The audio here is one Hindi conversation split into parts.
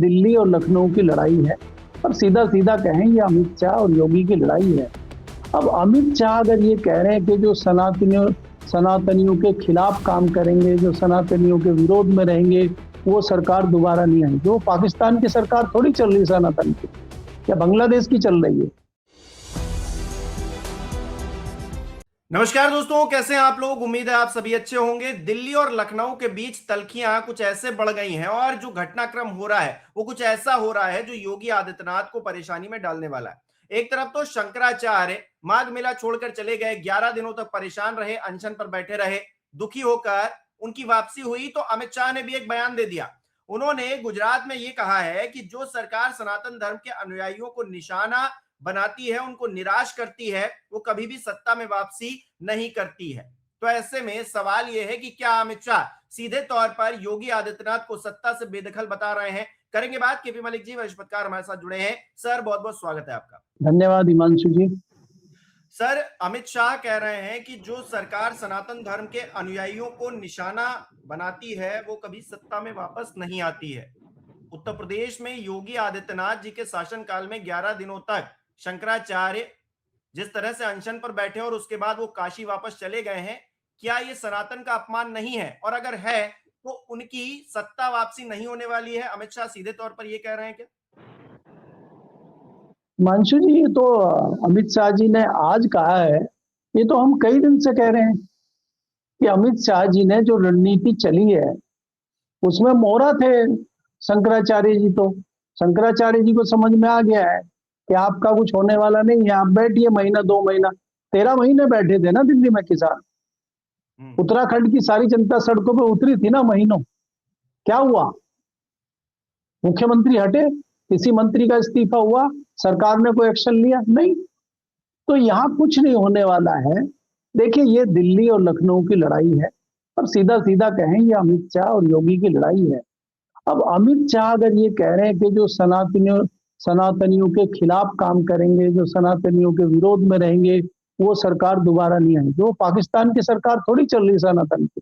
दिल्ली और लखनऊ की लड़ाई है। और सीधा सीधा कहें ये अमित शाह और योगी की लड़ाई है। अब अमित शाह अगर ये कह रहे हैं कि जो सनातनियों के खिलाफ काम करेंगे, जो सनातनियों के विरोध में रहेंगे, वो सरकार दोबारा नहीं आएगी। वो पाकिस्तान की सरकार थोड़ी चल रही है सनातन की, या बांग्लादेश की चल रही है। नमस्कार दोस्तों, कैसे हैं आप लोग। उम्मीद है आप सभी अच्छे होंगे। दिल्ली और लखनऊ के बीच तल्खियां कुछ ऐसे बढ़ गई हैं और जो घटनाक्रम हो रहा है वो कुछ ऐसा हो रहा है जो योगी आदित्यनाथ को परेशानी में डालने वाला है। एक तरफ तो शंकराचार्य माघ मेला छोड़कर चले गए, 11 दिनों तक परेशान रहे, अनशन पर बैठे रहे, दुखी होकर उनकी वापसी हुई तो अमित शाह ने भी एक बयान दे दिया। उन्होंने गुजरात में यह कहा है कि जो सरकार सनातन धर्म के अनुयायियों को निशाना बनाती है, उनको निराश करती है, वो कभी भी सत्ता में वापसी नहीं करती है। तो ऐसे में सवाल यह है कि क्या अमित शाह सीधे तौर पर योगी आदित्यनाथ को सत्ता से बेदखल बता रहे हैं। करेंगे बात। केपी मलिक जी वरिष्ठ पत्रकार हमारे साथ जुड़े हैं। सर बहुत बहुत स्वागत है आपका। धन्यवाद हिमांशु जी। सर, अमित शाह कह रहे हैं कि जो सरकार सनातन धर्म के अनुयायियों को निशाना बनाती है वो कभी सत्ता में वापस नहीं आती है। उत्तर प्रदेश में योगी आदित्यनाथ जी के शासनकाल में 11 दिनों तक शंकराचार्य जिस तरह से अनशन पर बैठे और उसके बाद वो काशी वापस चले गए हैं, क्या ये सनातन का अपमान नहीं है? और अगर है तो उनकी सत्ता वापसी नहीं होने वाली है। अमित शाह सीधे तौर पर ये कह रहे हैं क्या? हिमांशु जी, ये तो अमित शाह जी ने आज कहा है। ये तो हम कई दिन से कह रहे हैं कि अमित शाह जी ने जो रणनीति चली है उसमें मोहरा थे शंकराचार्य जी। तो शंकराचार्य जी को समझ में आ गया है कि आपका कुछ होने वाला नहीं है, आप बैठिए महीना 2 महीना। 13 महीने बैठे थे ना दिल्ली में किसान। उत्तराखंड की सारी जनता सड़कों पे उतरी थी ना महीनों। क्या हुआ? मुख्यमंत्री हटे, किसी मंत्री का इस्तीफा हुआ, सरकार ने कोई एक्शन लिया? नहीं। तो यहाँ कुछ नहीं होने वाला है। देखिए, ये दिल्ली और लखनऊ की लड़ाई है। और सीधा सीधा कहें ये अमित शाह और योगी की लड़ाई है। अब अमित शाह अगर ये कह रहे हैं कि जो सनातनियों के खिलाफ काम करेंगे, जो सनातनियों के विरोध में रहेंगे, वो सरकार दोबारा नहीं आएगी। वो पाकिस्तान की सरकार थोड़ी चल रही है सनातन की,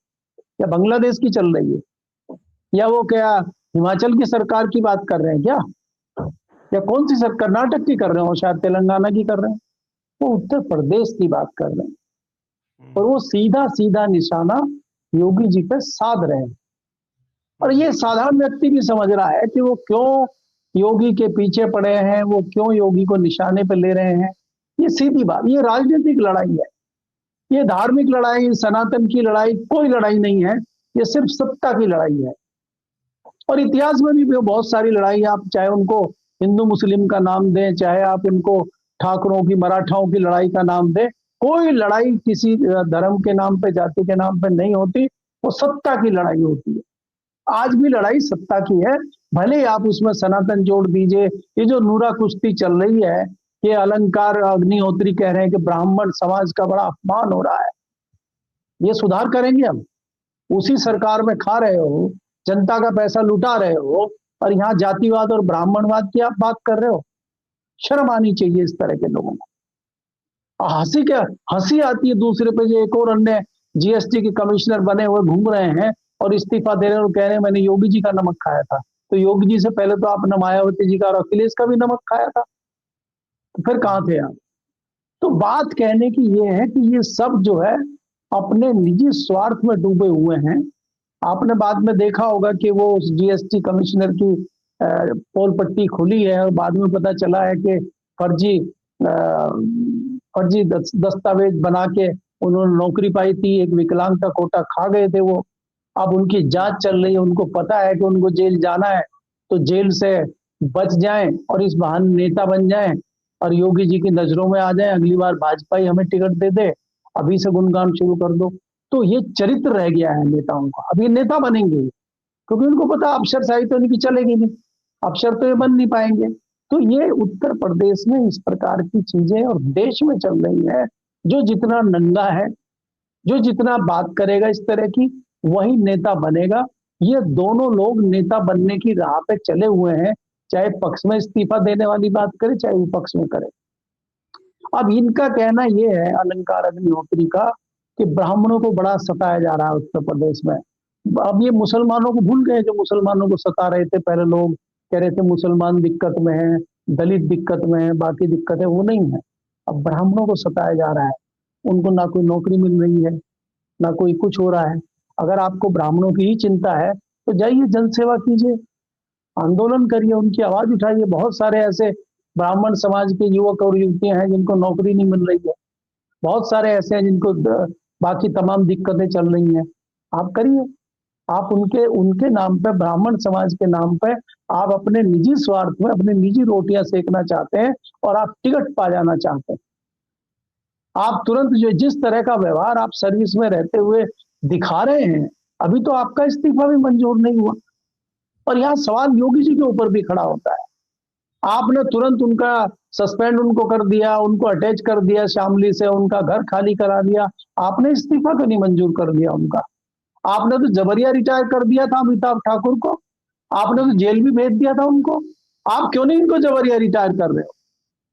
या बांग्लादेश की चल रही है, या वो क्या हिमाचल की सरकार की बात कर रहे हैं क्या, या कौन सी सरकार? कर्नाटक की कर रहे हो, शायद तेलंगाना की कर रहे हैं, वो उत्तर प्रदेश की बात कर रहे हैं। और वो सीधा सीधा निशाना योगी जी पे साध रहे हैं। और ये साधारण व्यक्ति भी समझ रहा है कि वो क्यों योगी के पीछे पड़े हैं, वो क्यों योगी को निशाने पे ले रहे हैं। ये सीधी बात, ये राजनीतिक लड़ाई है, ये धार्मिक लड़ाई, सनातन की लड़ाई कोई लड़ाई नहीं है। ये सिर्फ सत्ता की लड़ाई है। और इतिहास में भी बहुत सारी लड़ाई, आप चाहे उनको हिंदू मुस्लिम का नाम दें, चाहे आप उनको ठाकुरों की मराठाओं की लड़ाई का नाम दें, कोई लड़ाई किसी धर्म के नाम पे, जाति के नाम पे नहीं होती। वो सत्ता की लड़ाई होती है। आज भी लड़ाई सत्ता की है। भले ही आप उसमें सनातन जोड़ दीजिए। ये जो नूरा कुश्ती चल रही है, ये अलंकार अग्निहोत्री कह रहे हैं कि ब्राह्मण समाज का बड़ा अपमान हो रहा है, ये सुधार करेंगे हम? उसी सरकार में खा रहे हो, जनता का पैसा लुटा रहे हो, और यहाँ जातिवाद और ब्राह्मणवाद की आप बात कर रहे हो। शर्म आनी चाहिए इस तरह के लोगों को। हंसी आती है दूसरे पे। जो एक और अन्य जीएसटी के कमिश्नर बने हुए घूम रहे हैं और इस्तीफा दे रहे हैं और कह रहे हैं मैंने योगी जी का नमक खाया था। तो योगी जी से पहले तो आपने मायावती जी का और अखिलेश का भी नमक खाया था, तो फिर कहां थे आप? तो बात कहने की ये है कि ये सब जो है अपने निजी स्वार्थ में डूबे हुए हैं। आपने बाद में देखा होगा कि वो उस जीएसटी कमिश्नर की पोल पट्टी खुली है और बाद में पता चला है कि फर्जी दस्तावेज बना के उन्होंने नौकरी पाई थी, एक विकलांग का कोटा खा गए थे वो। अब उनकी जांच चल रही है, उनको पता है कि उनको जेल जाना है, तो जेल से बच जाएं और इस बहाने नेता बन जाएं और योगी जी की नजरों में आ जाएं। अगली बार भाजपा ही हमें टिकट दे दे, अभी से गुणगान शुरू कर दो। तो ये चरित्र रह गया है नेताओं का। अब ये नेता बनेंगे क्योंकि उनको पता अफसरशाही तो इनकी चलेगी नहीं, अफसर तो ये बन नहीं पाएंगे। तो ये उत्तर प्रदेश में इस प्रकार की चीजें और देश में चल रही है। जो जितना नंगा है, जो जितना बात करेगा इस तरह की, वही नेता बनेगा। ये दोनों लोग नेता बनने की राह पे चले हुए हैं, चाहे पक्ष में इस्तीफा देने वाली बात करे, चाहे विपक्ष में करे। अब इनका कहना यह है, अलंकार अग्निहोत्री का, कि ब्राह्मणों को बड़ा सताया जा रहा है उत्तर प्रदेश में। अब ये मुसलमानों को भूल गए जो मुसलमानों को सता रहे थे पहले लोग, कह रहे थे मुसलमान दिक्कत में है, दलित दिक्कत में है, बाकी दिक्कत है, वो नहीं है। अब ब्राह्मणों को सताया जा रहा है, उनको ना कोई नौकरी मिल रही है, ना कोई कुछ हो रहा है। अगर आपको ब्राह्मणों की ही चिंता है तो जाइए जनसेवा कीजिए, आंदोलन करिए, उनकी आवाज उठाइए। बहुत सारे ऐसे ब्राह्मण समाज के युवक और युवतियां हैं जिनको नौकरी नहीं मिल रही है, बहुत सारे ऐसे हैं जिनको बाकी तमाम दिक्कतें चल रही हैं। आप करिए, आप उनके उनके नाम पे, ब्राह्मण समाज के नाम पे आप अपने निजी स्वार्थ में अपनी निजी रोटियां सेकना चाहते हैं और आप टिकट पा जाना चाहते हैं। आप तुरंत जो जिस तरह का व्यवहार आप सर्विस में रहते हुए दिखा रहे हैं, अभी तो आपका इस्तीफा भी मंजूर नहीं हुआ और यहाँ सवाल योगी जी के ऊपर भी खड़ा होता है। आपने तुरंत उनका सस्पेंड उनको कर दिया, उनको अटैच कर दिया शामली से, उनका घर खाली करा दिया। आपने इस्तीफा क्यों नहीं मंजूर कर दिया उनका? आपने तो जबरिया रिटायर कर दिया था अमिताभ ठाकुर को, आपने तो जेल भी भेज दिया था उनको। आप क्यों नहीं इनको जबरिया रिटायर कर रहे हो?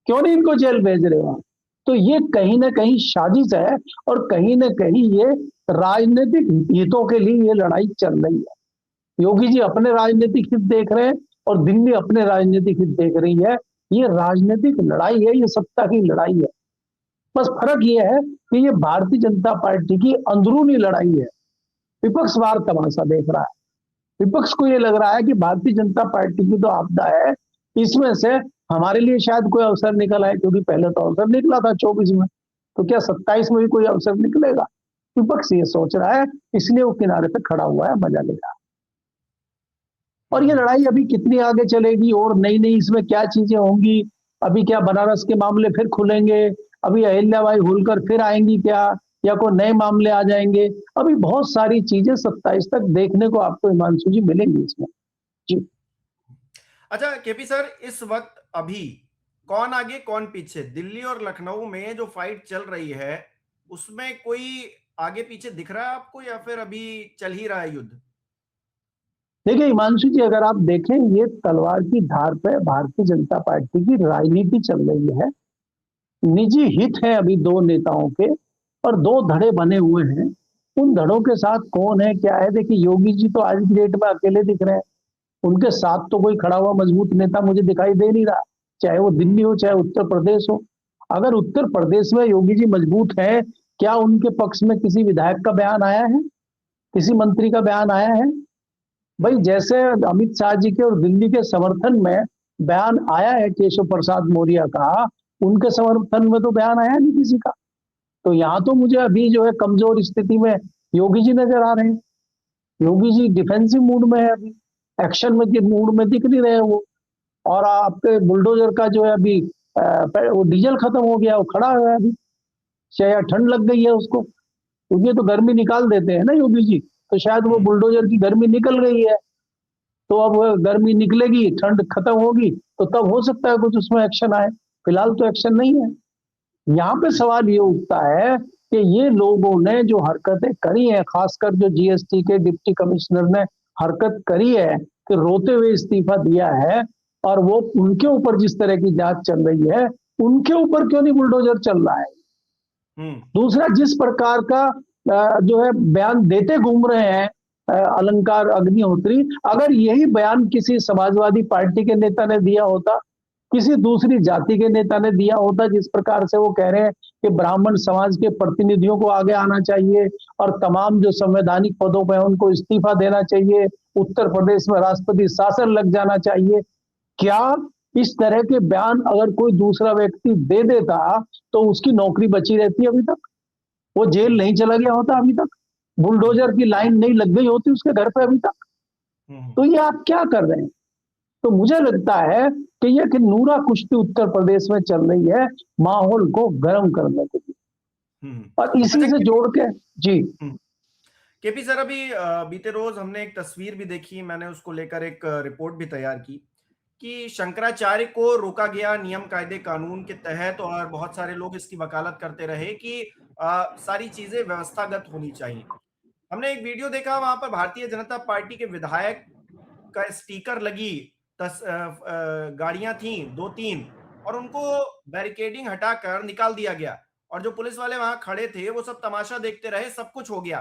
क्यों नहीं इनको जेल भेज रहे हो? तो ये कहीं ना कहीं साजिश है और कहीं ना कहीं ये राजनीतिक हितों के लिए ये लड़ाई चल रही है। योगी जी अपने राजनीतिक हित देख रहे हैं और दिल्ली अपने राजनीतिक हित देख रही है। ये राजनीतिक लड़ाई है, ये सत्ता की लड़ाई है। बस फर्क ये है कि ये भारतीय जनता पार्टी की अंदरूनी लड़ाई है। विपक्ष बाहर तमाशा देख रहा है। विपक्ष को ये लग रहा है कि भारतीय जनता पार्टी की तो आपदा है, इसमें से हमारे लिए शायद कोई अवसर निकल आए, क्योंकि पहले तो अवसर निकला था 24 में, तो क्या 27 में भी कोई अवसर निकलेगा? विपक्ष ये सोच रहा है, इसलिए वो किनारे पे खड़ा हुआ है, मजा ले रहा है। और ये लड़ाई अभी कितनी आगे चलेगी और नई नई इसमें क्या चीजें होंगी? अभी क्या बनारस के मामले फिर खुलेंगे? अभी अहिल्याबाई होलकर फिर आएंगी क्या, या कोई नए मामले आ जाएंगे? अभी बहुत सारी चीजें 27 तक देखने को आपको हिमांशु जी मिलेंगी इसमें। जी अच्छा केपी सर, इस वक्त अभी कौन आगे कौन पीछे, दिल्ली और लखनऊ में जो फाइट चल रही है उसमें कोई आगे पीछे दिख रहा है आपको, या फिर अभी चल ही रहा है युद्ध? देखिए हिमांशु जी, अगर आप देखें, ये तलवार की धार पे भारतीय जनता पार्टी की राजनीति चल रही है। निजी हित है अभी दो नेताओं के और दो धड़े बने हुए हैं। उन धड़ों के साथ कौन है क्या है? देखिए योगी जी तो आज की डेट में अकेले दिख रहे हैं, उनके साथ तो कोई खड़ा हुआ मजबूत नेता मुझे दिखाई दे नहीं रहा, चाहे वो दिल्ली हो चाहे उत्तर प्रदेश हो। अगर उत्तर प्रदेश में योगी जी मजबूत है, क्या उनके पक्ष में किसी विधायक का बयान आया है, किसी मंत्री का बयान आया है? भाई जैसे अमित शाह जी के और दिल्ली के समर्थन में बयान आया है केशव प्रसाद मौर्य का, उनके समर्थन में तो बयान आया नहीं किसी का। तो यहाँ तो मुझे अभी जो है कमजोर स्थिति में योगी जी नजर आ रहे हैं। योगी जी डिफेंसिव मूड में है, अभी एक्शन में के मूड में दिख नहीं रहे वो। और आपके बुलडोजर का जो है अभी वो डीजल खत्म हो गया, वो खड़ा है अभी, शायद ठंड लग गई है उसको, क्योंकि तो गर्मी निकाल देते हैं ना योगी जी, तो शायद वो बुलडोजर की गर्मी निकल गई है। तो अब वो गर्मी निकलेगी, ठंड खत्म होगी, तो तब हो सकता है कुछ उसमें एक्शन आए। फिलहाल तो एक्शन नहीं है। यहाँ पे सवाल ये उठता है कि ये लोगों ने जो हरकतें करी हैं, खासकर जो जीएसटी के डिप्टी कमिश्नर ने हरकत करी है कि रोते हुए इस्तीफा दिया है, और वो उनके ऊपर जिस तरह की जांच चल रही है, उनके ऊपर क्यों नहीं बुलडोजर चल रहा है? दूसरा, जिस प्रकार का जो है बयान देते घूम रहे हैं अलंकार अग्निहोत्री, अगर यही बयान किसी समाजवादी पार्टी के नेता ने दिया होता, किसी दूसरी जाति के नेता ने दिया होता, जिस प्रकार से वो कह रहे हैं कि ब्राह्मण समाज के प्रतिनिधियों को आगे आना चाहिए और तमाम जो संवैधानिक पदों पर उनको इस्तीफा देना चाहिए, उत्तर प्रदेश में राष्ट्रपति शासन लग जाना चाहिए, क्या इस तरह के बयान अगर कोई दूसरा व्यक्ति दे देता तो उसकी नौकरी बची रहती अभी तक? वो जेल नहीं चला गया होता अभी तक? बुलडोजर की लाइन नहीं लग गई होती उसके घर पे अभी तक? तो ये आप क्या कर रहे हैं? तो मुझे लगता है कि ये कि नूरा कुश्ती उत्तर प्रदेश में चल रही है माहौल को गर्म करने के लिए, और इसी से जोड़ के जी केपी सर, अभी बीते रोज हमने एक तस्वीर भी देखी, मैंने उसको लेकर एक रिपोर्ट भी तैयार की कि शंकराचार्य को रोका गया नियम कायदे कानून के तहत, और बहुत सारे लोग इसकी वकालत करते रहे कि सारी चीजें व्यवस्थागत होनी चाहिए। हमने एक वीडियो देखा, वहां पर भारतीय जनता पार्टी के विधायक का स्टिकर लगी गाड़ियां थी 2-3, और उनको बैरिकेडिंग हटाकर निकाल दिया गया, और जो पुलिस वाले वहां खड़े थे वो सब तमाशा देखते रहे, सब कुछ हो गया।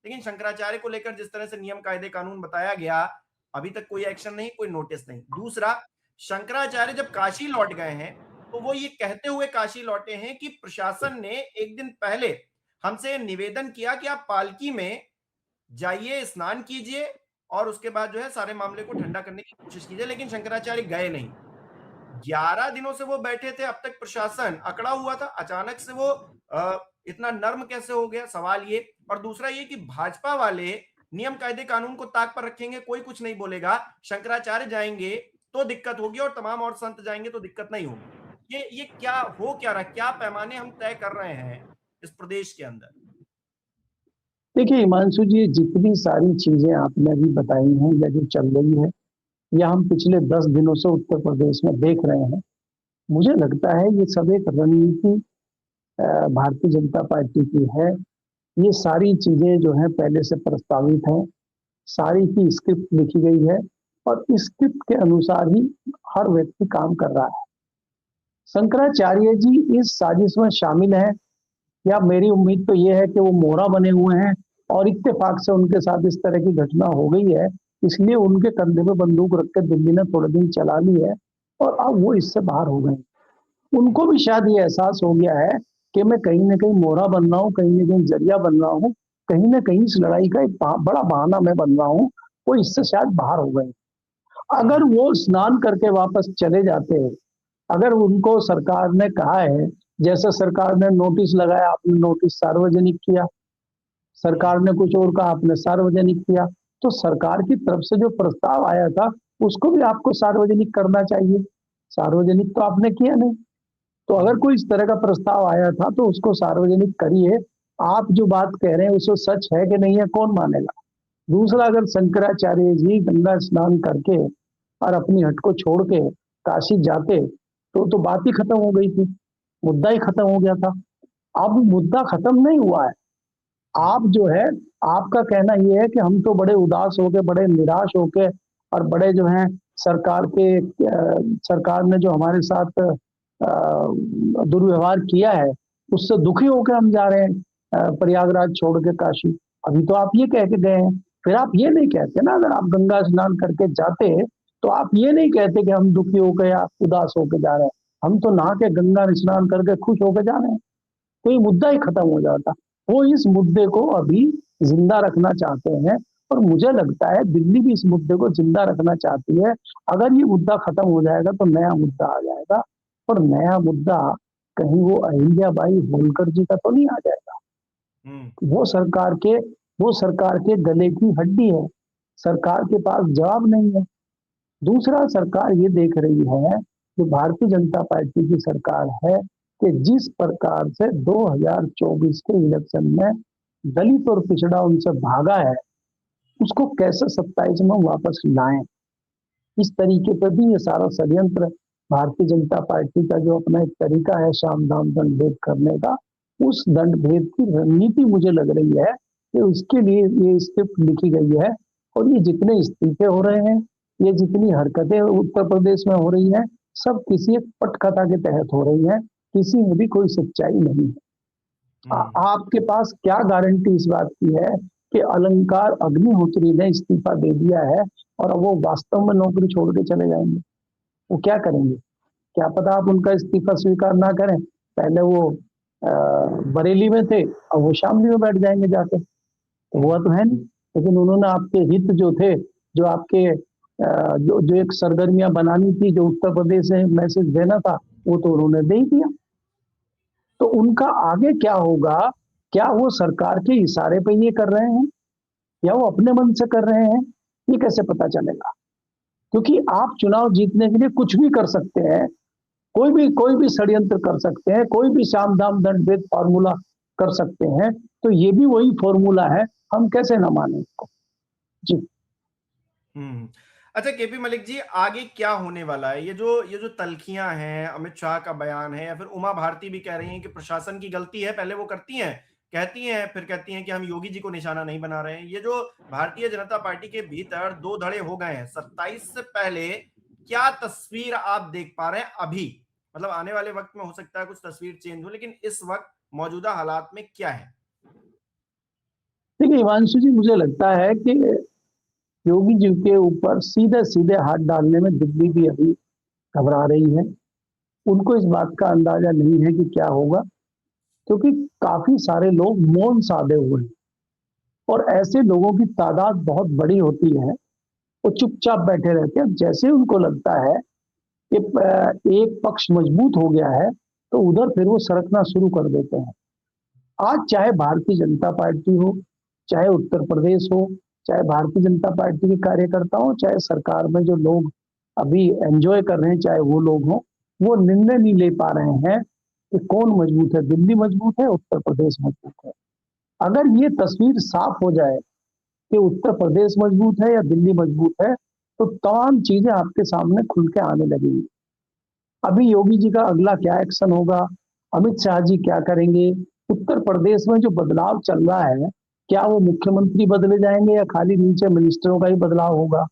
लेकिन शंकराचार्य को लेकर जिस तरह से नियम कायदे कानून बताया गया, अभी तक कोई एक्शन नहीं, कोई नोटिस नहीं। दूसरा, शंकराचार्य जब काशी लौट गए हैं तो वो ये कहते हुए काशी लौटे हैं कि प्रशासन ने एक दिन पहले हमसे निवेदन किया कि आप पालकी में जाइए, स्नान कीजिए और उसके बाद जो है सारे मामले को ठंडा करने की कोशिश कीजिए, लेकिन शंकराचार्य गए नहीं। 11 दिनों से वो बैठे थे, अब तक प्रशासन अकड़ा हुआ था, अचानक से वो इतना नर्म कैसे हो गया, सवाल ये। और दूसरा ये कि भाजपा वाले नियम कायदे कानून को ताक पर रखेंगे, कोई कुछ नहीं बोलेगा, शंकराचार्य जाएंगे तो दिक्कत होगी और तमाम और संत जाएंगे तो दिक्कत नहीं होगी। ये क्या हो क्या रहा, क्या पैमाने हम तय कर रहे हैं इस प्रदेश के अंदर? देखिए हिमांशु जी, जितनी सारी चीजें आपने अभी बताई हैं या जो चल रही है या हम पिछले 10 दिनों से उत्तर प्रदेश में देख रहे हैं, मुझे लगता है ये सब एक रणनीति भारतीय जनता पार्टी की है। ये सारी चीजें जो है पहले से प्रस्तावित हैं, सारी की स्क्रिप्ट लिखी गई है और इस स्क्रिप्ट के अनुसार ही हर व्यक्ति काम कर रहा है। शंकराचार्य जी इस साजिश में शामिल है या मेरी उम्मीद तो ये है कि वो मोहरा बने हुए हैं और इत्तेफाक से उनके साथ इस तरह की घटना हो गई है, इसलिए उनके कंधे पे बंदूक रख के दिल्ली ने थोड़े दिन चला ली है और अब वो इससे बाहर हो गए। उनको भी शायद ये एहसास हो गया है कि मैं कहीं ना कहीं मोहरा बन रहा हूँ, कहीं ना कहीं जरिया बन रहा हूँ, कहीं ना कहीं इस लड़ाई का एक बड़ा बहाना मैं बन रहा हूँ, वो इससे शायद बाहर हो गए। अगर वो स्नान करके वापस चले जाते, अगर उनको सरकार ने कहा है, जैसे सरकार ने नोटिस लगाया, आपने नोटिस सार्वजनिक किया, सरकार ने कुछ और कहा, आपने सार्वजनिक किया, तो सरकार की तरफ से जो प्रस्ताव आया था उसको भी आपको सार्वजनिक करना चाहिए। सार्वजनिक तो आपने किया नहीं। तो अगर कोई इस तरह का प्रस्ताव आया था तो उसको सार्वजनिक करिए। आप जो बात कह रहे हैं उसको सच है कि नहीं है कौन मानेगा। दूसरा, अगर शंकराचार्य जी गंगा स्नान करके और अपनी हट को छोड़ के काशी जाते तो बात ही खत्म हो गई थी, मुद्दा ही खत्म हो गया था। अब मुद्दा खत्म नहीं हुआ है। आप जो है, आपका कहना यह है कि हम तो बड़े उदास होके, बड़े निराश होके और बड़े जो है सरकार ने जो हमारे साथ दुर्व्यवहार किया है उससे दुखी होकर हम जा रहे हैं प्रयागराज छोड़ के काशी। अभी तो आप ये कह के गए हैं, फिर आप ये नहीं कहते ना, अगर आप गंगा स्नान करके जाते तो आप ये नहीं कहते कि हम दुखी होकर या उदास होकर जा रहे हैं। हम तो नहा के गंगा स्नान करके खुश होकर जा रहे हैं, तो ये मुद्दा ही खत्म हो जाता। वो इस मुद्दे को अभी जिंदा रखना चाहते हैं और मुझे लगता है दिल्ली भी इस मुद्दे को जिंदा रखना चाहती है। अगर ये मुद्दा खत्म हो जाएगा तो नया मुद्दा आ जाएगा और नया मुद्दा कहीं वो अहिल्याबाई होलकर जी का तो नहीं आ जाएगा। वो सरकार के गले की हड्डी है, सरकार के पास जवाब नहीं है। दूसरा, सरकार ये देख रही है जो भारतीय जनता पार्टी की सरकार है कि जिस प्रकार से 2024 के इलेक्शन में दलित और पिछड़ा उनसे भागा है, उसको कैसे 27 में वापस लाएं। इस तरीके पर भी ये सारा षड्यंत्र भारतीय जनता पार्टी का जो अपना एक तरीका है साम दाम दंड भेद करने का, उस दंड भेद की रणनीति मुझे लग रही है कि उसके लिए ये स्क्रिप्ट लिखी गई है। और ये जितने इस्तीफे हो रहे हैं, ये जितनी हरकतें उत्तर प्रदेश में हो रही हैं, सब किसी एक पटकथा के तहत हो रही है, किसी में भी कोई सच्चाई नहीं है। आपके पास क्या गारंटी इस बात की है कि अलंकार अग्निहोत्री ने इस्तीफा दे दिया है और अब वो वास्तव में नौकरी छोड़ के चले जाएंगे? वो क्या करेंगे? क्या पता आप उनका इस्तीफा स्वीकार ना करें। पहले वो बरेली में थे, अब वो शामली में बैठ जाएंगे जाके। तो हुआ तो है नहीं, लेकिन उन्होंने आपके हित जो थे, जो आपके जो एक सरगर्मियां बनानी थी, जो उत्तर प्रदेश से मैसेज देना था, वो तो उन्होंने दे ही दिया। तो उनका आगे क्या होगा? क्या वो सरकार के इशारे पे ये कर रहे हैं या वो अपने मन से कर रहे हैं? ये कैसे पता चलेगा? क्योंकि आप चुनाव जीतने के लिए कुछ भी कर सकते हैं, कोई भी षड्यंत्र कर सकते हैं, कोई भी साम दाम दंड भेद फॉर्मूला कर सकते हैं। तो ये भी वही फॉर्मूला है, हम कैसे न माने इसको। जी। अच्छा केपी मलिक जी, आगे क्या होने वाला है? ये जो तल्खियां हैं, अमित शाह का बयान है, या फिर उमा भारती भी कह रही हैं कि प्रशासन की गलती है, पहले वो करती हैं, कहती हैं, फिर कहती हैं कि हम योगी जी को निशाना नहीं बना रहे हैं। ये जो भारतीय जनता पार्टी के भीतर दो धड़े हो गए हैं 27 से पहले, क्या तस्वीर आप देख पा रहे हैं अभी? मतलब आने वाले वक्त में हो सकता है कुछ तस्वीर चेंज हो, लेकिन इस वक्त मौजूदा हालात में क्या है? देखिए हिमांशु जी, मुझे लगता है कि योगी जी के ऊपर सीधे सीधे हाथ डालने में दिल्ली भी अभी घबरा रही है। उनको इस बात का अंदाजा नहीं है कि क्या होगा, क्योंकि काफी सारे लोग मौन साधे हुए हैं और ऐसे लोगों की तादाद बहुत बड़ी होती है। वो चुपचाप बैठे रहते हैं। जैसे उनको लगता है कि एक पक्ष मजबूत हो गया है तो उधर फिर वो सरकना शुरू कर देते हैं। आज चाहे भारतीय जनता पार्टी हो, चाहे उत्तर प्रदेश हो, चाहे भारतीय जनता पार्टी के कार्यकर्ता हो, चाहे सरकार में जो लोग अभी एंजॉय कर रहे हैं, चाहे वो लोग हों, वो निर्णय नहीं ले पा रहे हैं कि कौन मजबूत है। दिल्ली मजबूत है, उत्तर प्रदेश मजबूत है। अगर ये तस्वीर साफ हो जाए कि उत्तर प्रदेश मजबूत है या दिल्ली मजबूत है, तो तमाम चीजें आपके सामने खुल के आने लगेंगी। अभी योगी जी का अगला क्या एक्शन होगा, अमित शाह जी क्या करेंगे, उत्तर प्रदेश में जो बदलाव चल रहा है, क्या वो मुख्यमंत्री बदले जाएंगे या खाली नीचे मिनिस्टरों का ही बदलाव होगा।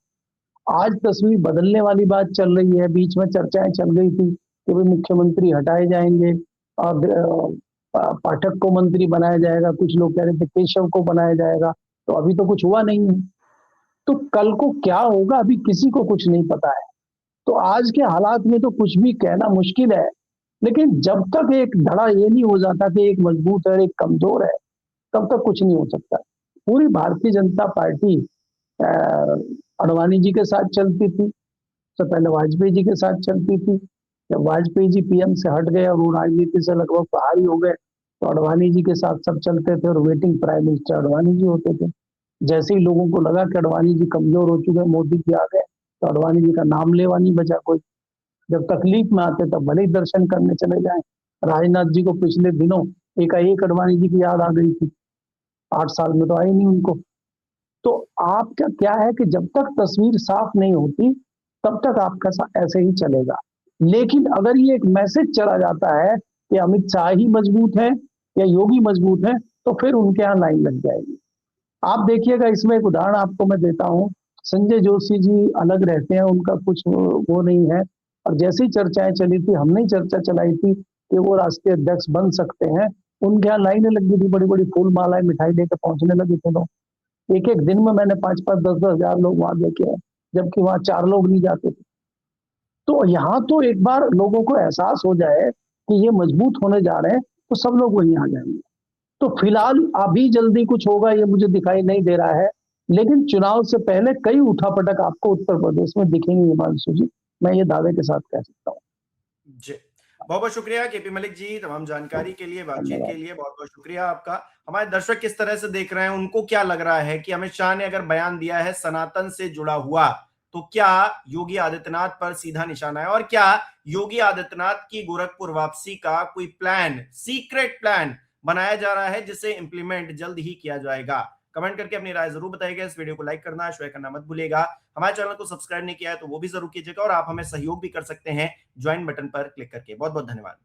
आज तस्वीर बदलने वाली बात चल रही है। बीच में चर्चाएं चल गई थी कि भाई मुख्यमंत्री हटाए जाएंगे और पाठक को मंत्री बनाया जाएगा। कुछ लोग कह रहे थे केशव को बनाया जाएगा। तो अभी तो कुछ हुआ नहीं है। तो कल को क्या होगा अभी किसी को कुछ नहीं पता है। तो आज के हालात में तो कुछ भी कहना मुश्किल है। लेकिन जब तक एक धड़ा ये नहीं हो जाता कि एक मजबूत है और एक कमजोर है, तब तक कुछ नहीं हो सकता। पूरी भारतीय जनता पार्टी अडवाणी जी के साथ चलती थी, तो पहले वाजपेयी जी के साथ चलती थी। जब वाजपेयी जी पीएम से हट गए और वो राजनीति से लगभग बाहर ही हो गए, तो अडवाणी जी के साथ सब चलते थे और waiting prime minister Advani ji होते थे। जैसे ही लोगों को लगा कि अडवाणी जी कमजोर हो चुके, मोदी जी आ गए, तो अडवाणी जी का नाम लेवा नहीं बचा कोई। जब तकलीफ में आते तब भले ही दर्शन करने चले जाए। राजनाथ जी को पिछले दिनों एकाएक अडवाणी जी की याद आ गई थी। 8 साल में तो आई नहीं उनको। तो आपका क्या है कि जब तक तस्वीर साफ नहीं होती तब तक आपका ऐसे ही चलेगा। लेकिन अगर ये एक मैसेज चला जाता है कि अमित शाह ही मजबूत है या योगी मजबूत है, तो फिर उनके यहाँ लाइन लग जाएगी। आप देखिएगा, इसमें एक उदाहरण आपको मैं देता हूँ। संजय जोशी जी अलग रहते हैं, उनका कुछ वो नहीं है। और जैसी चर्चाएं चली थी, हमने ही चर्चा चलाई थी कि वो राष्ट्रीय अध्यक्ष बन सकते हैं, उनके यहाँ लाइनें लग गई थी, बड़ी बड़ी फूल मालाएं मिठाई लेकर पहुंचने लगे थे लोग। एक एक दिन में मैंने 5-5, 10-10 हजार लोग वहां देखे हैं, जबकि वहां 4 लोग नहीं जाते थे। तो यहाँ तो एक बार लोगों को एहसास हो जाए कि ये मजबूत होने जा रहे हैं, तो सब लोग वहीं आ जाएंगे। तो फिलहाल अभी जल्दी कुछ होगा ये मुझे दिखाई नहीं दे रहा है, लेकिन चुनाव से पहले कई उठापटक आपको उत्तर प्रदेश में दिखेंगे हिमांशु जी, मैं ये दावे के साथ कह सकता हूँ। जी, बहुत बहुत शुक्रिया केपी मलिक जी, तमाम जानकारी के लिए, बातचीत के लिए बहुत बहुत शुक्रिया आपका। हमारे दर्शक किस तरह से देख रहे हैं, उनको क्या लग रहा है कि अमित शाह ने अगर बयान दिया है सनातन से जुड़ा हुआ, तो क्या योगी आदित्यनाथ पर सीधा निशाना है, और क्या योगी आदित्यनाथ की गोरखपुर वापसी का कोई प्लान, सीक्रेट प्लान बनाया जा रहा है जिसे इंप्लीमेंट जल्द ही किया जाएगा। कमेंट करके अपनी राय जरूर बताइएगा। इस वीडियो को लाइक करना, शेयर करना मत भूलिएगा। हमारे चैनल को सब्सक्राइब नहीं किया है तो वो भी जरूर कीजिएगा, और आप हमें सहयोग भी कर सकते हैं ज्वाइन बटन पर क्लिक करके। बहुत बहुत धन्यवाद।